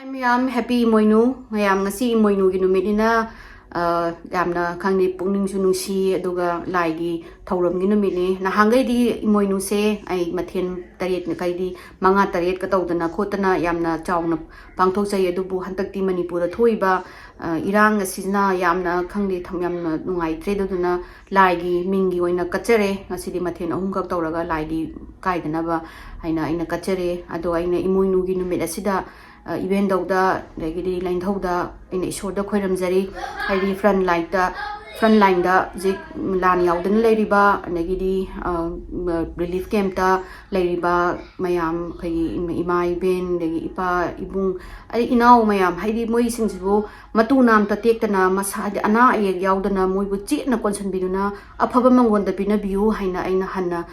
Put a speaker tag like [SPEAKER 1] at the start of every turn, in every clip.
[SPEAKER 1] I'm happy Emoinu. I am ngasi Emoinugi numitina yamna khangni pungning su nungsi aduga laigi thauramgi numini na hangai di Emoinu se ai mathen taret ne kai di manga taret ka tawdana khotana yamna chawna pangthok chai adubu hantakti manipura thoiba irang asina yamna khangdi tham yamna nungai tre duduna laigi mingi oina kachere ngasi di mathen ahum kak tawraga laigi kaidana ba aina kachere ado aina Emoinugi numit asida event dauda dagidi line thauda in ishoda khoiramjari haidi front line da zik lan yaudan leiriba dagidi relief camp ta leiriba mayam kai imai ben dagi ipa ibung ai inau mayam haidi moi singsibu matu nam ta tektana masa ana ayek yaudana moi bu chi na konsan biduna afaba mangon da pina biu haina aina hanna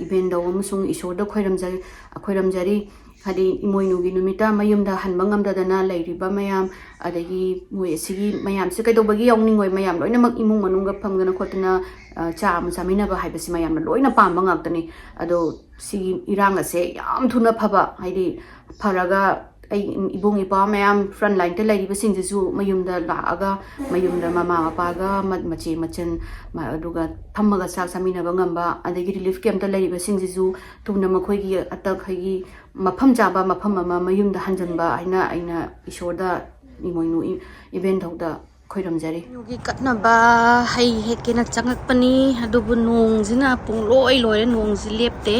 [SPEAKER 1] event daw amusung ishoda khoiramjari hadi Emoinugi numita mayumda hanba ngamdadana leiriba mayam adagi moi sigi mayam se kaidobagi yawningoi mayam loinamak imung manunga phamgana khotna cha am saminaba haibasi mayam loina pamba ngaktani ado sigi iranga se yam thuna phaba haidi pharaga ai ibung ipa mayam front line te leiriba singjisu mayumda laaga mayumda mama apaga machi machan aduga thammaga sak saminaba ngamba adagi relief camp ta leiriba singjisu tuna makhoigi atak hagi mafam jaba mafam ama mayumda hanjanba aina ishoda Emoinu event thauda khoiramjari nugi katnaba hai hekena changakpani adubu nong jina pungloi loire nong ji lepte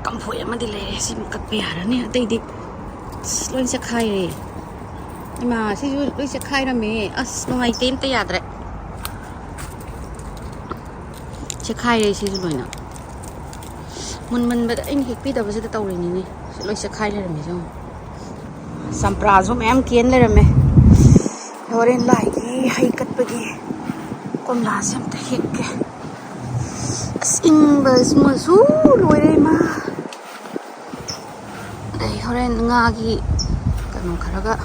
[SPEAKER 1] kamphoi amadi lere sim katpe harani ataidi loin se khai re ima si ju loi se khai rame as nongai tem te yadre se khai re si ju loina mun bada in hik pi da base ta tawri ni se loi se khai le rame jo sampra zo mem kien le rame horen lai gi hai kat pagi komla sem ta hik ke as in bas mo su loi re ma dai horen nga gi kanu kharaga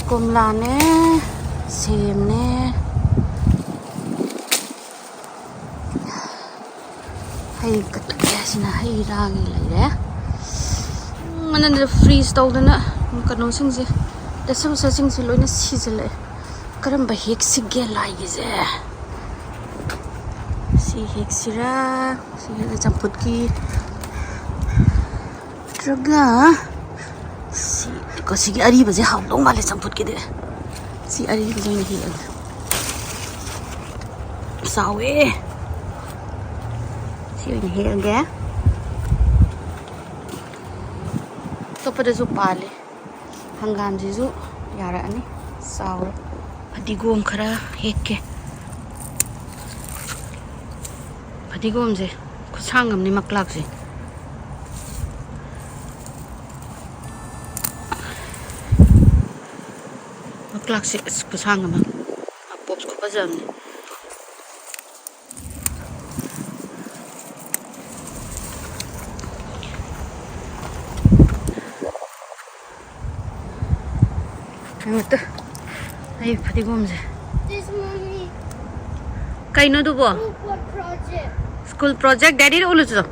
[SPEAKER 1] komla ne sem ne hai katya sina hai ragi leire mananda freeze tawdana kanu singse dasam sa singse loina sijale karamba hek sigge laigi je si hek sira si champut ki traga si ko sigi ari baje hawlong male champut ki de si ari join hi sawe Yun hilga. So pada su pale. Hangam jisu yara ani saur. Padigom khara hekke. Padigom je kusangam ni maklak je. Maklak se kusangam. Pops ko pazam ni. Ito. Ay, patigom je.
[SPEAKER 2] This mommy.
[SPEAKER 1] Kaino dubo?
[SPEAKER 2] Project.
[SPEAKER 1] School project daddy ro ulujo.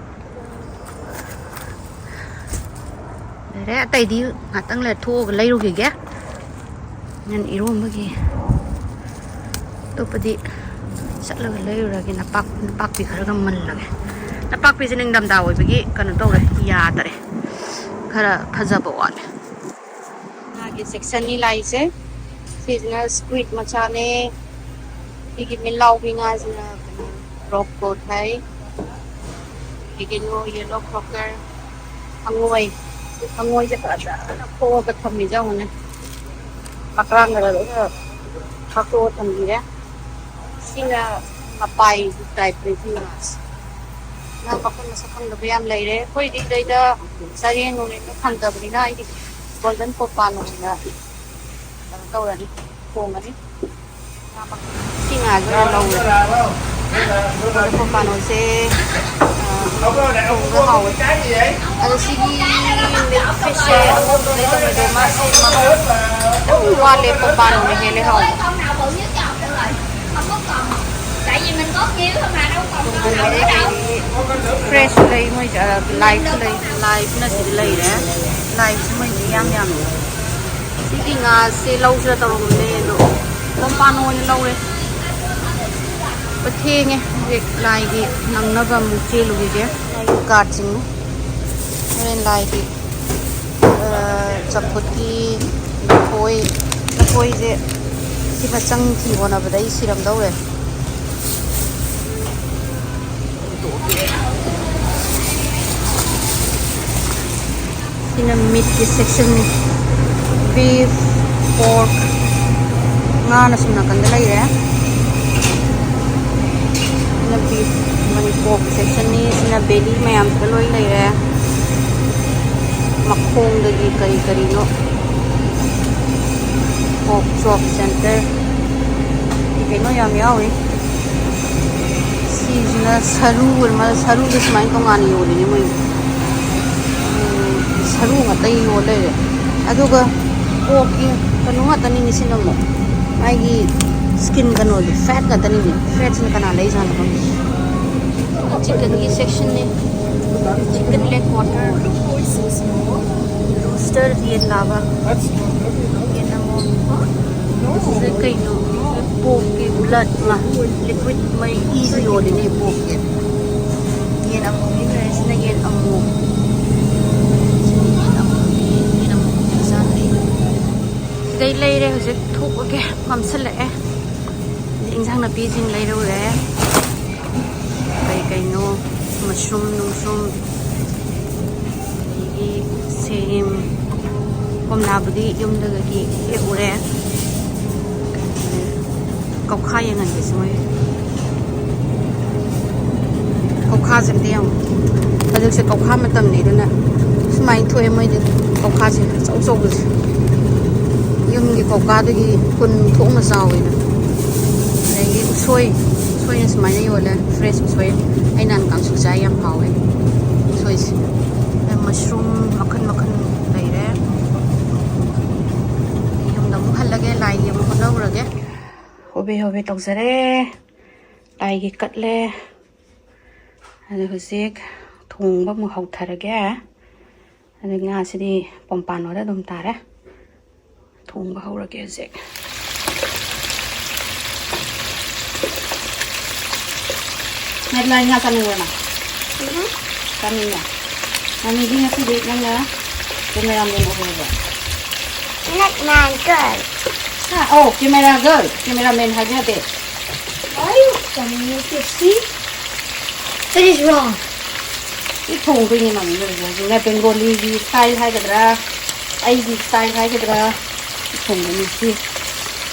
[SPEAKER 1] Dere atai di ngatang le tho lai ro ge. Ngan irom bagi. To padi satla lai ro ge napak pi khara gam man lage. Napak pi jining dam da oi bagi kanu to re ya tare. Khara phajaba wale. Section ni lai se seasonal squid machane igi milau binga jina rock coat hai igi no yellow crocker angoi je ka da ko ka thami jaw ne makrang ra lo ka ko thami re singa mapai type re finas na ka ko sa khang da bayam lai re koi di dai da sari no ne khang da bri na igi golden popano na tau ra ni kong ani singa ga lo golden popano se ga hau ada sigi le fish mo to le to do ma se ma wa le popano ne hele hau
[SPEAKER 2] tại vì mình có nhiều thôi mà đâu còn đâu nữa đâu.
[SPEAKER 1] Fresh lấy mới live lấy live nó chỉ lấy đấy live mới yam yam cái ngà xe lâu chưa tao làm nên rồi không pan ôi lâu đấy bất thi nghe việc lại thì nằm nó vào một chia luôn vậy card chính nên lại thì chập phút thì thôi chứ thì mà chẳng thì còn ở đây xí làm đâu rồi thì là meat section beef pork nga na sumna kan dalay re na beef mani pork section ni sina belly mayam daloy lay re makhong dagi kari no pork chop center ikay no yam yawi si na saru this main ko ngani yoli ni mo saru ngatai yole re aduga pork kanu ngatani ni sinamo ai skin kanu li fat ngatani ni fat sin kana lay jan ko chicken ki section ni chicken leg quarter roaster yen lava yen amo se kai no pork ki blood ma liquid mai easy yoli ni pork yen amo ni rice na yen amo đây lấy đây rồi thuốc cái mắm sắt lẹ dinh sang là pi dinh lấy đâu đấy cây nô mushroom cái xem hôm nào bữa dùng được cái ủ đấy cọc khai yang anh biết rồi cọc khai xem đi không bây giờ sẽ cọc khai mà tầm này đó nè mai thôi mới được cọc khai sẽ sâu rồi yung gi kokado gi kun thong ma saw ina ai soy na smai na yola fresh soy ai nan kang su chai yam haw ai soy mushroom makhan lai re yung dam hal lage lai yam ko no rage hobe tok sare lai gi kat le adu husik thong ba mu hau tharage adu nga sidi pompan ora dum tare thong ba hau rage zek headline nga kanu na kanu na nami din nga sidi nga camera mo ba
[SPEAKER 2] Not man girl.
[SPEAKER 1] oh cameraman ha jate
[SPEAKER 2] Why are you coming to see? What is wrong?
[SPEAKER 1] cái thùng tôi như mắm rồi chúng ta Bengali style hay cái đó ai style hay cái đó thùng này gì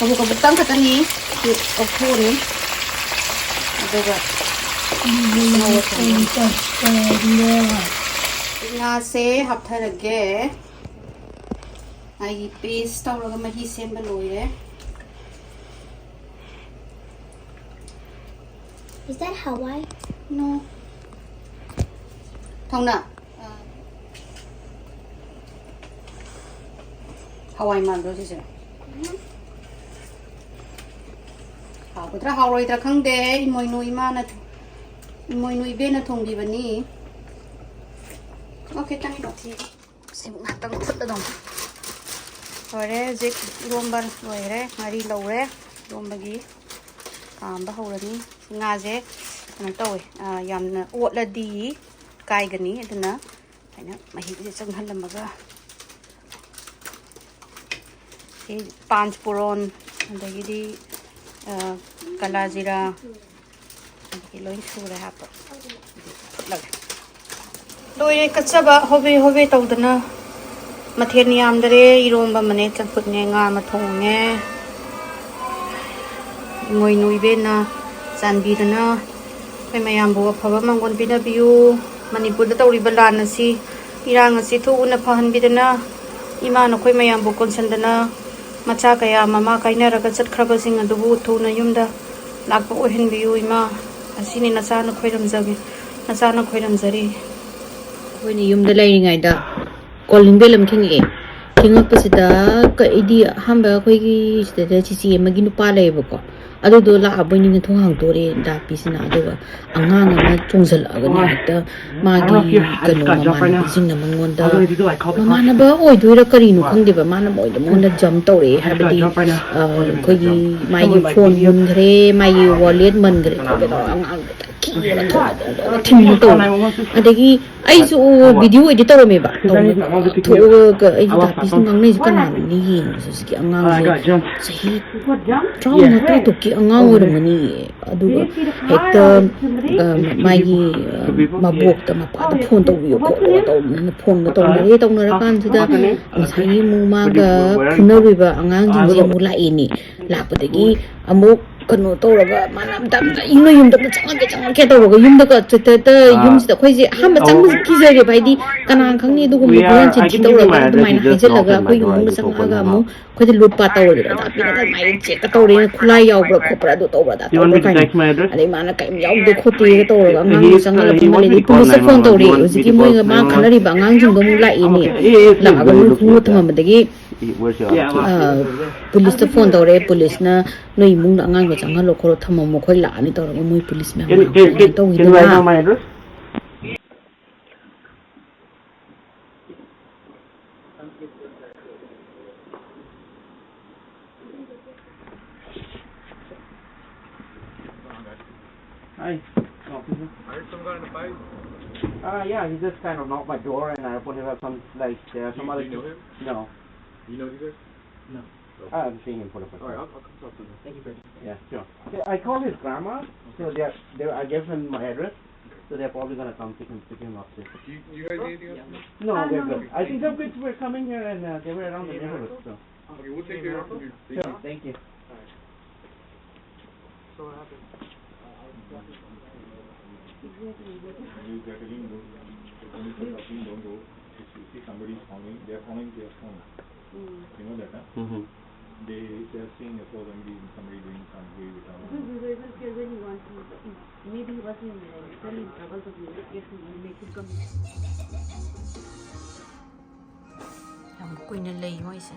[SPEAKER 1] kamu kamu tăng cái này thì ở khu này được rồi nga se hấp thay là ghé ai paste tao rồi mà hi xem bên lối đấy
[SPEAKER 2] Is that Hawaii?
[SPEAKER 1] no thong nè Hawaii mà rồi chứ bữa tra Hawaii tra khang de Emoinugi mà na Emoinugi bên na thong đi bên ní ok tăng đó thì xem ngắt tăng phút đó rồi đấy dịch rôm ban rồi đấy ngari lâu đấy rôm bagi ba hậu rồi ní nga dễ nó tồi yam na uất là đi cài cái ní thế nào phải nó mà hiện trong thân là mà cái panch puron đây đi kala zira cái lối xu này hấp lagi lối katchaba hobe tàu đó na mà thiên niam đấy irom ba mane chăm phut nghe nga mà thong nghe ngồi nuôi bên na san bi đó na phải mày làm bùa phá bám con pin biu Manipur da tawri balan na si irang si thu na phahan bidana ima na khoi mayam bu konsandana macha kaya mama kaina raga chat khraba sing adubu thu na yumda lakpa ohin biu ima asini na sa na khoiram jagi na sa na khoiram jari khoi ni yumda lai ngai da calling belam khingi kinga pasida ka idi hamba khoi gi sida chi chi magi nu pa lai bu ko adudo la aboini na thong hang tore da pisina aduga angang na chungzal agani hekta magi kanu mama pising na mangonda mama na ba oi doira kari nu khangde ba mana moi da monda jam tore habadi kogi mai phone mun gre mai wallet man gre ko be angang adagi ai su video edit tawra me ba to ga ai da pis ngang nei kana ni su ski angang sahi trauma na to ki angang ora mani adu hekta mai mabok ta ma pa phone to yo ko to na phone to na kan sida sahi mu ma ga phunari ba angang jing je mu la ini la pa dagi amuk kanu tawraga manam dam ino yum da chang ke tawraga yum da ka cheta yum sida khoi je ha ma chang ki je bai di kana khang ni du gum buan chin chi tawraga du mai na hai je laga khoi yum chang ga mu khoi de lut pa tawra da pi na mai che ka tawre khulai yaw bra khopra du tawra da tawra kai ani mana kai yaw de khoti ga tawraga ngang chang la pi male di police phone tawre usi moi ga ma khanari ba ngang jing dom la ini la ga mu khu thama dagi police to phone tawre police na no imung na ngang ga chang lo khoro thama mo khoi la ani tawra moi police me to hi da
[SPEAKER 3] my address? Hi. Officer.
[SPEAKER 4] Are you some guy in the fight?
[SPEAKER 3] Yeah, he just kind of knocked my door and I put him up some, like, some other...
[SPEAKER 4] Do you know him?
[SPEAKER 3] No.
[SPEAKER 4] You know these guys?
[SPEAKER 3] No. I'm seeing him put up a...
[SPEAKER 4] Alright, I'll come talk to him. Thank you, Fred.
[SPEAKER 3] Yeah, sure. I called his grandma, so I gave him my address, so they're probably going to come pick him up.
[SPEAKER 4] You guys need anything else?
[SPEAKER 3] No, they're good. I think some kids were coming here and they were around the neighborhood, so...
[SPEAKER 4] Okay, we'll take care of you.
[SPEAKER 3] Sure, thank you.
[SPEAKER 4] So what happened?
[SPEAKER 5] You get a link, don't go. If you see somebody is following, they are following their phone. You know that, huh?
[SPEAKER 3] Mm-hmm.
[SPEAKER 5] They are seeing a phone somebody doing some way with our
[SPEAKER 6] We were even scared when he wants to, maybe he was in selling troubles of music, yes, we will make him come.
[SPEAKER 1] Yang kuina lei mo isa.